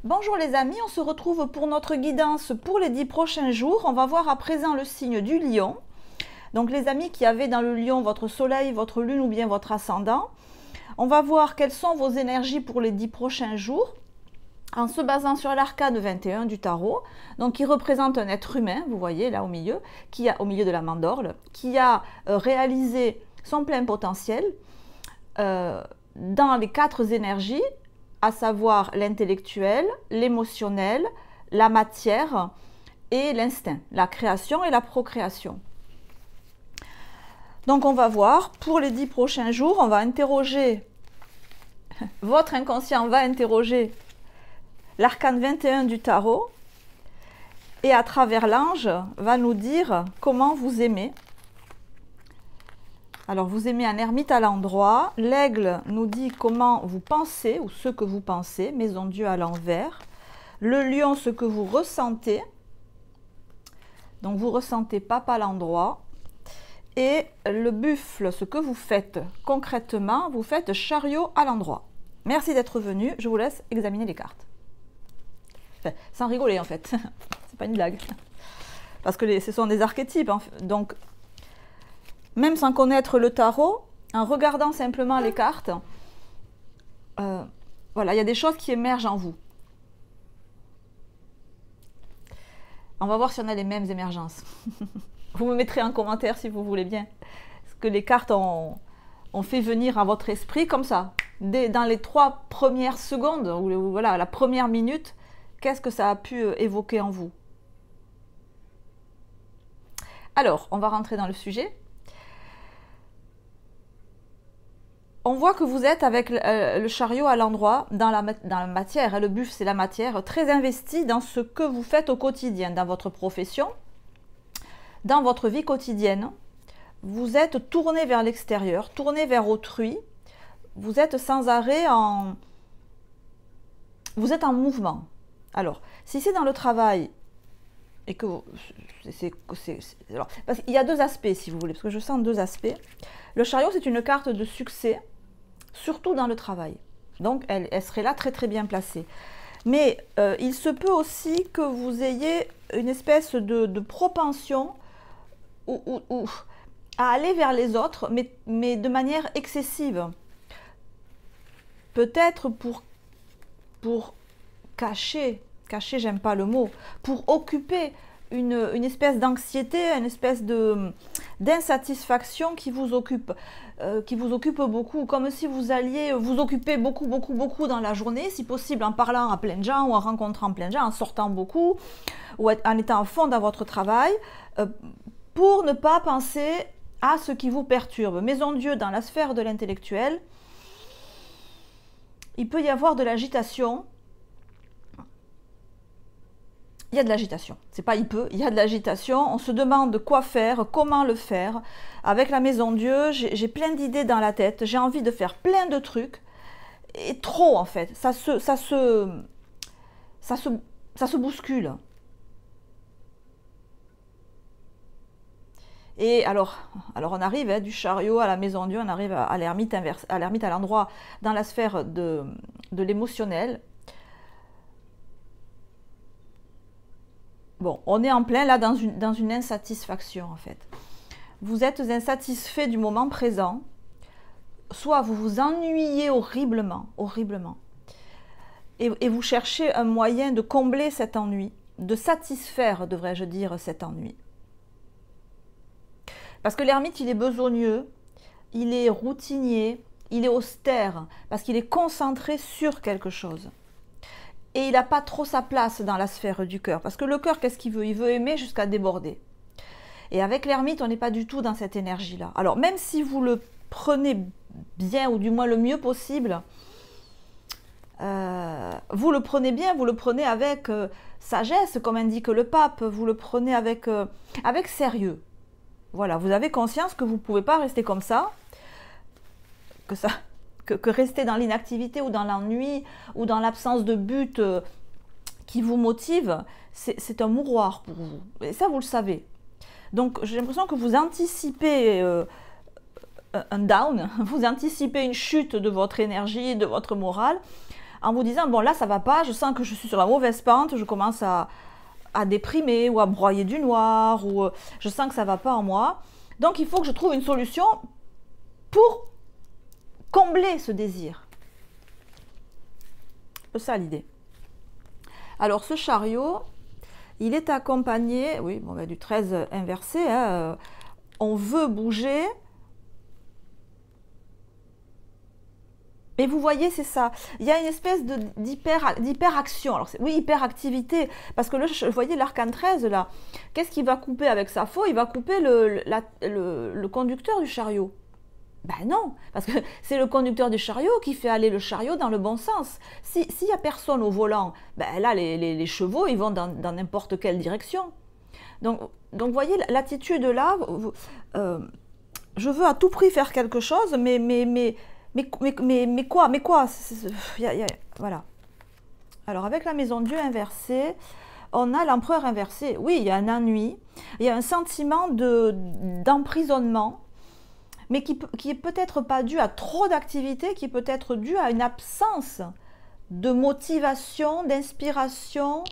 Bonjour les amis, on se retrouve pour notre guidance pour les 10 prochains jours. On va voir à présent le signe du lion. Donc les amis qui avaient dans le lion votre soleil, votre lune ou bien votre ascendant. On va voir quelles sont vos énergies pour les 10 prochains jours en se basant sur l'arcane 21 du tarot, donc qui représente un être humain, vous voyez là au milieu de la mandorle, qui a réalisé son plein potentiel dans les 4 énergies, à savoir l'intellectuel, l'émotionnel, la matière et l'instinct, la création et la procréation. Donc on va voir, pour les 10 prochains jours, on va interroger, votre inconscient va interroger l'arcane 21 du tarot et à travers l'ange va nous dire comment vous aimez. Alors vous aimez un ermite à l'endroit, l'aigle nous dit comment vous pensez ou ce que vous pensez, maison Dieu à l'envers, le lion ce que vous ressentez, donc vous ressentez papa à l'endroit, et le buffle ce que vous faites concrètement, vous faites chariot à l'endroit. Merci d'être venu, je vous laisse examiner les cartes. Enfin, sans rigoler en fait, c'est pas une blague, parce que ce sont des archétypes, donc même sans connaître le tarot, en regardant simplement les cartes, voilà, il y a des choses qui émergent en vous. On va voir si on a les mêmes émergences. Vous me mettrez en commentaire si vous voulez bien. Ce que les cartes ont fait venir à votre esprit comme ça. Dans les 3 premières secondes, ou voilà, la première minute, qu'est-ce que ça a pu évoquer en vous? Alors, on va rentrer dans le sujet. On voit que vous êtes avec le chariot à l'endroit, dans la matière, le buffle c'est la matière, très investi dans ce que vous faites au quotidien, dans votre profession, dans votre vie quotidienne. Vous êtes tourné vers l'extérieur, tourné vers autrui, vous êtes sans arrêt vous êtes en mouvement. Alors, si c'est dans le travail, et que alors, parce qu'il y a 2 aspects si vous voulez, parce que je sens 2 aspects. Le chariot c'est une carte de succès, surtout dans le travail. Donc elle serait là très très bien placée. Mais il se peut aussi que vous ayez une espèce de propension à aller vers les autres, mais de manière excessive. Peut-être pour cacher, j'aime pas le mot, pour occuper une espèce d'anxiété, une espèce d'insatisfaction qui vous occupe beaucoup, comme si vous alliez vous occuper beaucoup dans la journée, si possible en parlant à plein de gens ou en rencontrant plein de gens, en sortant beaucoup ou en étant à fond dans votre travail, pour ne pas penser à ce qui vous perturbe. Maison Dieu dans la sphère de l'intellectuel, il peut y avoir de l'agitation. Il y a de l'agitation, c'est pas il peut, il y a de l'agitation, on se demande quoi faire, comment le faire. Avec la Maison Dieu, j'ai plein d'idées dans la tête, j'ai envie de faire plein de trucs, et trop en fait, ça se bouscule. Et alors on arrive du chariot à la Maison Dieu, on arrive à l'ermite inverse, à l'ermite à l'endroit, dans la sphère de l'émotionnel. Bon, on est en plein là dans une insatisfaction en fait. Vous êtes insatisfait du moment présent, soit vous vous ennuyez horriblement, et vous cherchez un moyen de combler cet ennui, de satisfaire, devrais-je dire, cet ennui. Parce que l'ermite, il est besogneux, il est routinier, il est austère, parce qu'il est concentré sur quelque chose. Et il n'a pas trop sa place dans la sphère du cœur. Parce que le cœur, qu'est-ce qu'il veut? Il veut aimer jusqu'à déborder. Et avec l'ermite, on n'est pas du tout dans cette énergie-là. Alors, même si vous le prenez bien, ou du moins le mieux possible, vous le prenez bien, vous le prenez avec sagesse, comme indique le pape, vous le prenez avec sérieux. Voilà, vous avez conscience que vous ne pouvez pas rester comme ça, que rester dans l'inactivité ou dans l'ennui ou dans l'absence de but qui vous motive, c'est un mouroir pour vous. Et ça, vous le savez. Donc, j'ai l'impression que vous anticipez un down, vous anticipez une chute de votre énergie, de votre morale, en vous disant, bon là ça va pas, je sens que je suis sur la mauvaise pente, je commence à déprimer ou à broyer du noir, ou je sens que ça va pas en moi. Donc il faut que je trouve une solution pour combler ce désir. C'est un peu ça l'idée. Alors ce chariot, il est accompagné, oui, bon, du 13 inversé, hein, on veut bouger. Et vous voyez, c'est ça. Il y a une espèce d'hyperaction. Alors, oui, hyperactivité. Parce que vous voyez l'arcane 13, là. Qu'est-ce qu'il va couper avec sa faux? Il va couper le conducteur du chariot. Ben non, parce que c'est le conducteur du chariot qui fait aller le chariot dans le bon sens. S'il n'y a personne au volant, ben là, les chevaux, ils vont dans n'importe quelle direction. Donc vous voyez, l'attitude là, je veux à tout prix faire quelque chose, mais quoi? Voilà. Alors, avec la maison Dieu inversée, on a l'empereur inversé. Oui, il y a un ennui, il y a un sentiment d'emprisonnement, mais qui est peut-être pas dû à trop d'activité, qui peut être dû à une absence de motivation, d'inspiration,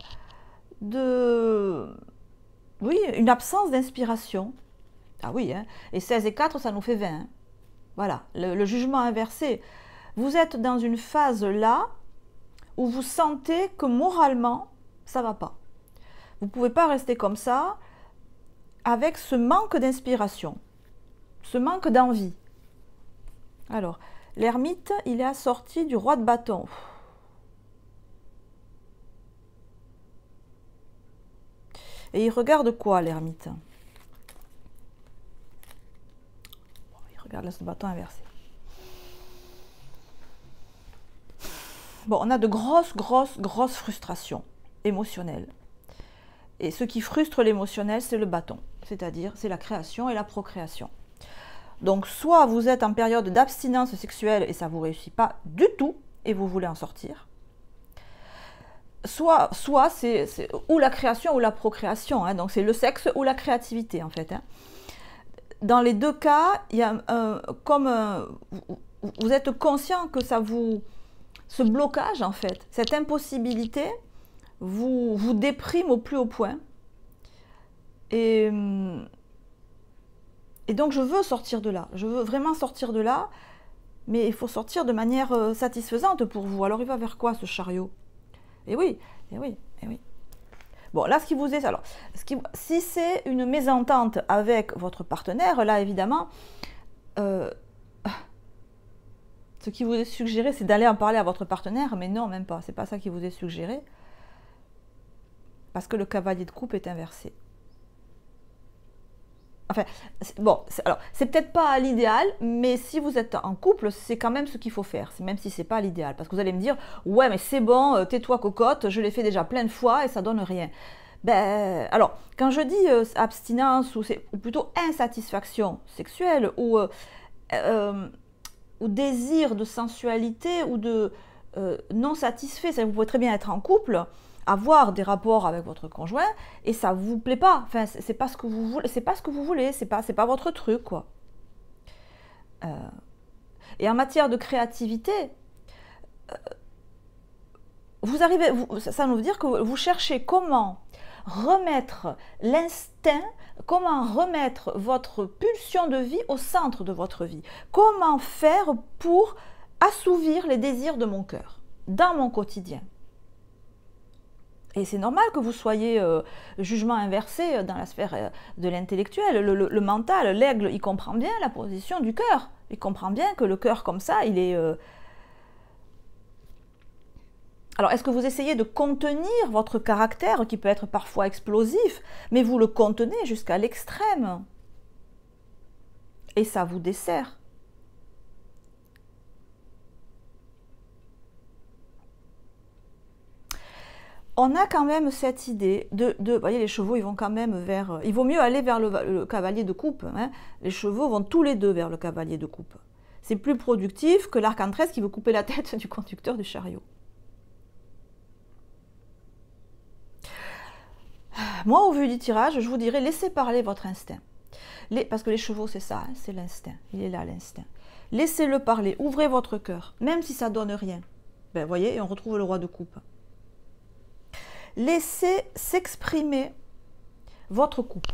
oui, une absence d'inspiration. Ah oui, hein. Et 16 et 4, ça nous fait 20. Hein. Voilà, le jugement inversé. Vous êtes dans une phase là où vous sentez que moralement, ça ne va pas. Vous ne pouvez pas rester comme ça avec ce manque d'inspiration, ce manque d'envie. Alors, l'ermite, il est assorti du roi de bâton. Et il regarde quoi, l'ermite? Il regarde ce bâton inversé. Bon, on a de grosses frustrations émotionnelles. Et ce qui frustre l'émotionnel, c'est le bâton. C'est-à-dire, c'est la création et la procréation. Donc, soit vous êtes en période d'abstinence sexuelle et ça ne vous réussit pas du tout et vous voulez en sortir. Soit c'est ou la création ou la procréation. Hein, donc, c'est le sexe ou la créativité, en fait. Hein. Dans les deux cas, il y a vous êtes conscient que ce blocage, en fait, cette impossibilité, vous déprime au plus haut point. Et donc, je veux sortir de là. Je veux vraiment sortir de là, mais il faut sortir de manière satisfaisante pour vous. Alors, il va vers quoi, ce chariot? Eh oui, eh oui, eh oui. Bon, là, ce qui vous est... Alors, si c'est une mésentente avec votre partenaire, là, évidemment, ce qui vous est suggéré, c'est d'aller en parler à votre partenaire, mais non, même pas. C'est pas ça qui vous est suggéré, parce que le cavalier de coupe est inversé. Enfin, bon, alors, c'est peut-être pas l'idéal, mais si vous êtes en couple, c'est quand même ce qu'il faut faire, même si c'est pas l'idéal. Parce que vous allez me dire, ouais, mais c'est bon, tais-toi cocotte, je l'ai fait déjà plein de fois et ça donne rien. Ben, alors, quand je dis abstinence, ou plutôt insatisfaction sexuelle, ou désir de sensualité, ou de non satisfait, vous pouvez très bien être en couple, avoir des rapports avec votre conjoint et ça vous plaît pas, enfin c'est pas ce que vous voulez, c'est pas ce que vous voulez, c'est pas votre truc quoi. Et en matière de créativité, ça veut dire que vous cherchez comment remettre l'instinct, comment remettre votre pulsion de vie au centre de votre vie, comment faire pour assouvir les désirs de mon cœur dans mon quotidien. Et c'est normal que vous soyez jugement inversé dans la sphère de l'intellectuel. Le mental, l'aigle, il comprend bien la position du cœur. Il comprend bien que le cœur comme ça, il est... Alors, est-ce que vous essayez de contenir votre caractère, qui peut être parfois explosif, mais vous le contenez jusqu'à l'extrême? Et ça vous dessert. On a quand même cette idée vous voyez, les chevaux, ils vont quand même vers... Il vaut mieux aller vers le cavalier de coupe. Hein. Les chevaux vont tous les deux vers le cavalier de coupe. C'est plus productif que l'arcane 13 qui veut couper la tête du conducteur du chariot. Moi, au vu du tirage, je vous dirais, laissez parler votre instinct. Parce que les chevaux, c'est ça, hein, c'est l'instinct. Il est là, l'instinct. Laissez-le parler, ouvrez votre cœur, même si ça ne donne rien. Ben, voyez, et on retrouve le roi de coupe. Laissez s'exprimer votre coupe.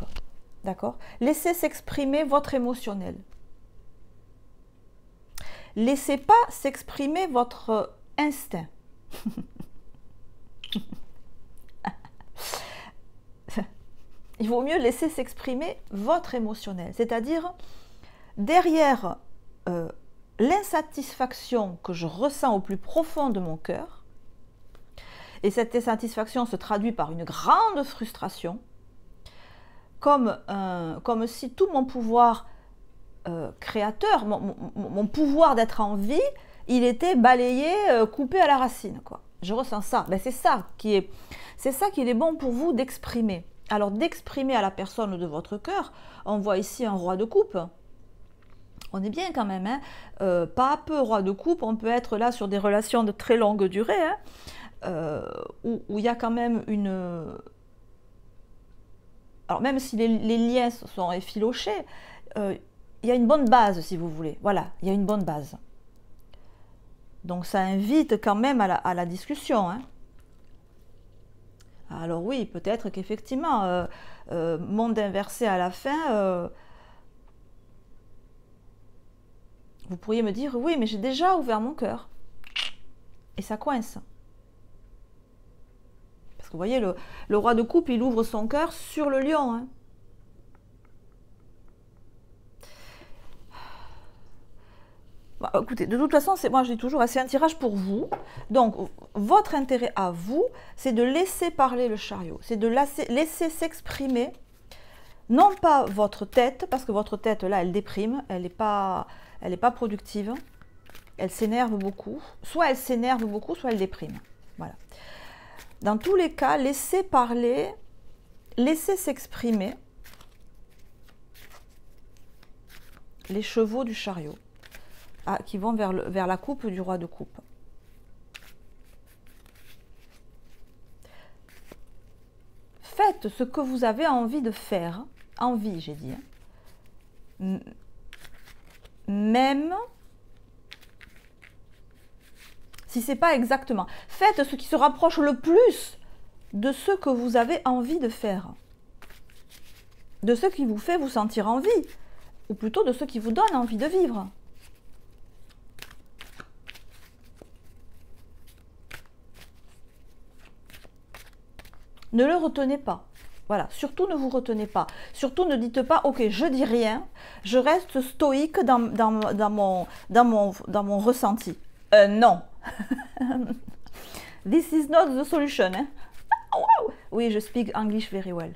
D'accord? Laissez s'exprimer votre émotionnel. Laissez pas s'exprimer votre instinct. Il vaut mieux laisser s'exprimer votre émotionnel. C'est-à-dire, derrière l'insatisfaction que je ressens au plus profond de mon cœur, et cette insatisfaction se traduit par une grande frustration, comme si tout mon pouvoir créateur, mon pouvoir d'être en vie, il était balayé, coupé à la racine, quoi. Je ressens ça. Ben, c'est ça qu'il est bon pour vous d'exprimer. Alors, d'exprimer à la personne de votre cœur, on voit ici un roi de coupe. On est bien quand même, hein. Pas à peu roi de coupe, on peut être là sur des relations de très longue durée, hein, où il y a quand même une... Alors, même si les liens sont effilochés, il y a une bonne base, si vous voulez. Voilà, il y a une bonne base. Donc, ça invite quand même à la discussion, hein. Alors oui, peut-être qu'effectivement, monde inversé à la fin, vous pourriez me dire, oui, mais j'ai déjà ouvert mon cœur. Et ça coince. Parce que vous voyez, le roi de coupe, il ouvre son cœur sur le lion, hein. Bah, écoutez, de toute façon, moi je dis toujours, c'est un tirage pour vous. Donc, votre intérêt à vous, c'est de laisser parler le chariot. C'est de laisser s'exprimer, non pas votre tête, parce que votre tête, là, elle déprime, elle n'est pas productive, elle s'énerve beaucoup. Soit elle s'énerve beaucoup, soit elle déprime. Voilà. Dans tous les cas, laissez parler, laissez s'exprimer les chevaux du chariot. Qui vont vers la coupe du roi de coupe. Faites ce que vous avez envie de faire. Envie, j'ai dit. Hein. Même si ce n'est pas exactement. Faites ce qui se rapproche le plus de ce que vous avez envie de faire. De ce qui vous fait vous sentir en vie. Ou plutôt de ce qui vous donne envie de vivre. Ne le retenez pas. Voilà, surtout ne vous retenez pas. Surtout ne dites pas, ok, je dis rien, je reste stoïque dans mon ressenti. Non. This is not the solution. Hein? Wow. Oui, je speak English very well.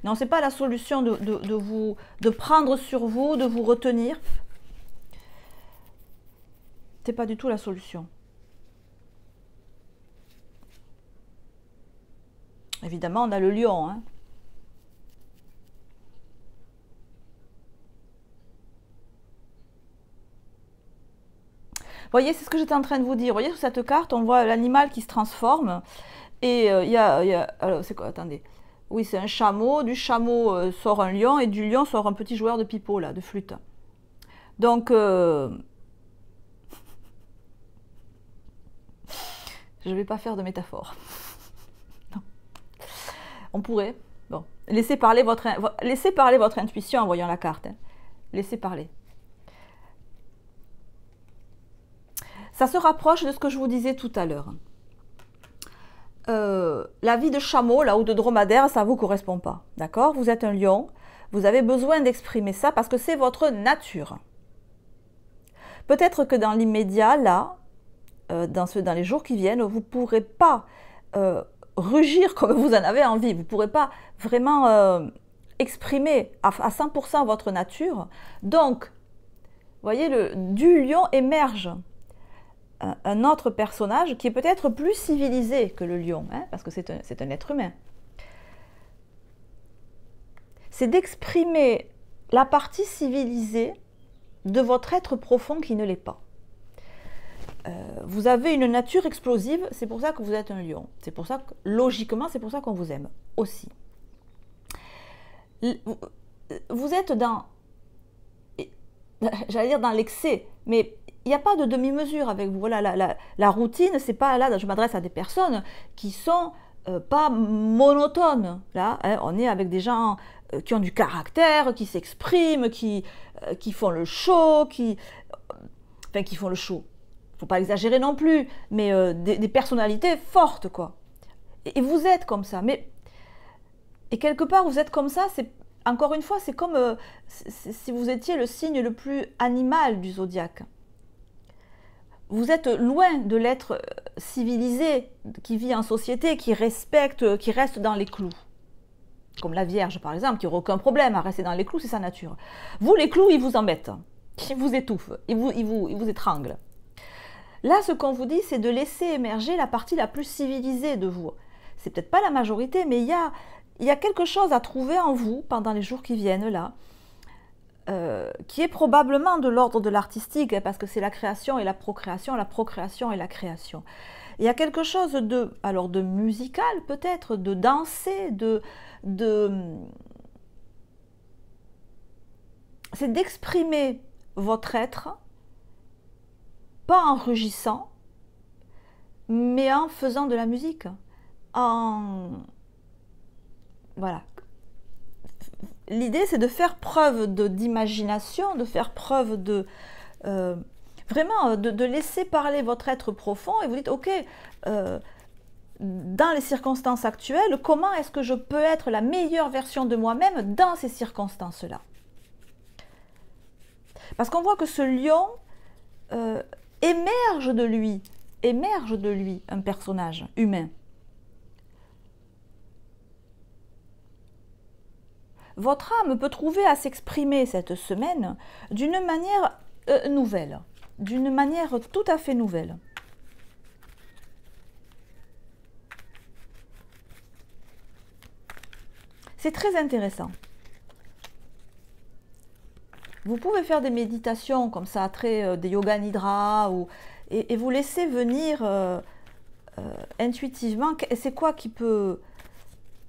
Non, c'est pas la solution de prendre sur vous, de vous retenir. C'est pas du tout la solution. Évidemment, on a le lion. Hein. Vous voyez, c'est ce que j'étais en train de vous dire. Vous voyez, sur cette carte, on voit l'animal qui se transforme. Et il y a... Alors, c'est quoi? Attendez. Oui, c'est un chameau. Du chameau sort un lion. Et du lion sort un petit joueur de pipeau, là, de flûte. Donc... je ne vais pas faire de métaphore. On pourrait. Bon, laissez parler votre intuition en voyant la carte. Hein. Laissez parler. Ça se rapproche de ce que je vous disais tout à l'heure. La vie de chameau, là, ou de dromadaire, ça ne vous correspond pas. D'accord? Vous êtes un lion. Vous avez besoin d'exprimer ça parce que c'est votre nature. Peut-être que dans l'immédiat, là, dans les jours qui viennent, vous ne pourrez pas... rugir comme vous en avez envie. Vous ne pourrez pas vraiment exprimer à 100% votre nature. Donc, vous voyez, du lion émerge un autre personnage qui est peut-être plus civilisé que le lion, hein, parce que c'est un être humain. C'est d'exprimer la partie civilisée de votre être profond qui ne l'est pas. Vous avez une nature explosive, c'est pour ça que vous êtes un lion. C'est pour ça que, logiquement, c'est pour ça qu'on vous aime aussi. Vous êtes dans, j'allais dire dans l'excès, mais n'y a pas de demi-mesure avec vous. Voilà, la routine, c'est pas là, je m'adresse à des personnes qui sont pas monotones. Là, hein, on est avec des gens qui ont du caractère, qui s'expriment, qui font le show, enfin, qui font le show. Faut pas exagérer non plus, mais des personnalités fortes, quoi. Et vous êtes comme ça. Et quelque part, vous êtes comme ça, encore une fois, c'est comme si vous étiez le signe le plus animal du zodiaque. Vous êtes loin de l'être civilisé, qui vit en société, qui respecte, qui reste dans les clous. Comme la Vierge, par exemple, qui n'aurait aucun problème à rester dans les clous, c'est sa nature. Vous, les clous, ils vous embêtent, ils vous étouffent, ils vous étranglent. Là, ce qu'on vous dit, c'est de laisser émerger la partie la plus civilisée de vous. C'est peut-être pas la majorité, mais il y a quelque chose à trouver en vous pendant les jours qui viennent, là, qui est probablement de l'ordre de l'artistique, hein, parce que c'est la création et la procréation et la création. Il y a quelque chose de musical peut-être, de danser, c'est d'exprimer votre être, pas en rugissant, mais en faisant de la musique, voilà. L'idée, c'est de faire preuve d'imagination, de faire preuve vraiment de laisser parler votre être profond, et vous dites, ok, dans les circonstances actuelles, comment est-ce que je peux être la meilleure version de moi-même dans ces circonstances-là? Parce qu'on voit que ce lion émerge de lui un personnage humain. Votre âme peut trouver à s'exprimer cette semaine d'une manière nouvelle, d'une manière tout à fait nouvelle. C'est très intéressant. Vous pouvez faire des méditations comme ça, des yoga nidra, et vous laisser venir intuitivement, c'est quoi qui peut...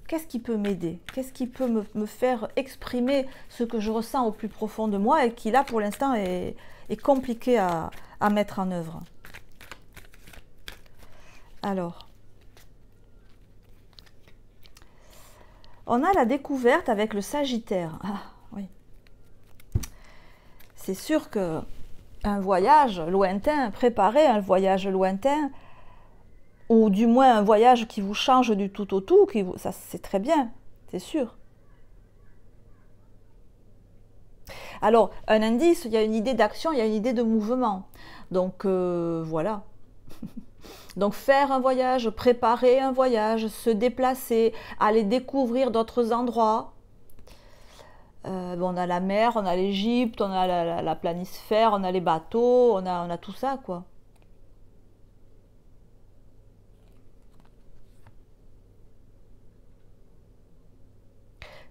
Qu'est-ce qui peut m'aider? Qu'est-ce qui peut me faire exprimer ce que je ressens au plus profond de moi et qui là pour l'instant est compliqué à mettre en œuvre? Alors, on a la découverte avec le Sagittaire. Ah, oui. C'est sûr que un voyage lointain, préparer un voyage lointain, ou du moins un voyage qui vous change du tout au tout, ça c'est très bien, c'est sûr. Alors, un indice, il y a une idée d'action, il y a une idée de mouvement. Donc, voilà. Donc, faire un voyage, préparer un voyage, se déplacer, aller découvrir d'autres endroits. On a la mer, on a l'Égypte, on a la planisphère, on a les bateaux, on a tout ça, quoi.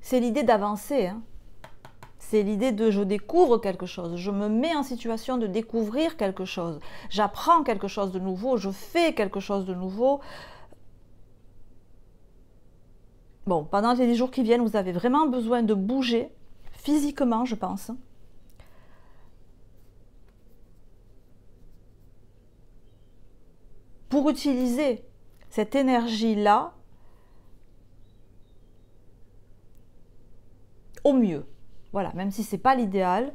C'est l'idée d'avancer, hein. C'est l'idée de je découvre quelque chose, je me mets en situation de découvrir quelque chose, j'apprends quelque chose de nouveau, je fais quelque chose de nouveau. Bon, pendant les jours qui viennent, vous avez vraiment besoin de bouger, physiquement, je pense. Pour utiliser cette énergie-là au mieux. Voilà, même si ce n'est pas l'idéal,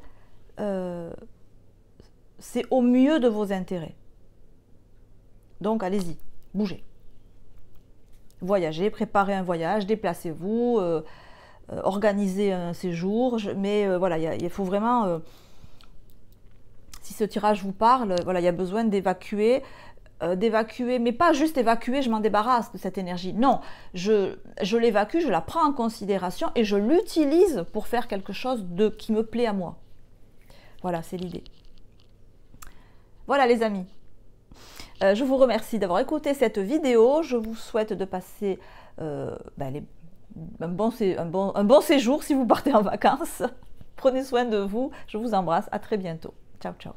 c'est au mieux de vos intérêts. Donc allez-y, bougez. Voyagez, préparez un voyage, déplacez-vous, organisez un séjour. Mais voilà, il faut vraiment, si ce tirage vous parle, voilà, il y a besoin d'évacuer, mais pas juste évacuer, je m'en débarrasse de cette énergie. Non, je l'évacue, je la prends en considération et je l'utilise pour faire quelque chose qui me plaît à moi. Voilà, c'est l'idée. Voilà les amis. Je vous remercie d'avoir écouté cette vidéo. Je vous souhaite de passer un bon séjour si vous partez en vacances. Prenez soin de vous. Je vous embrasse. À très bientôt. Ciao, ciao.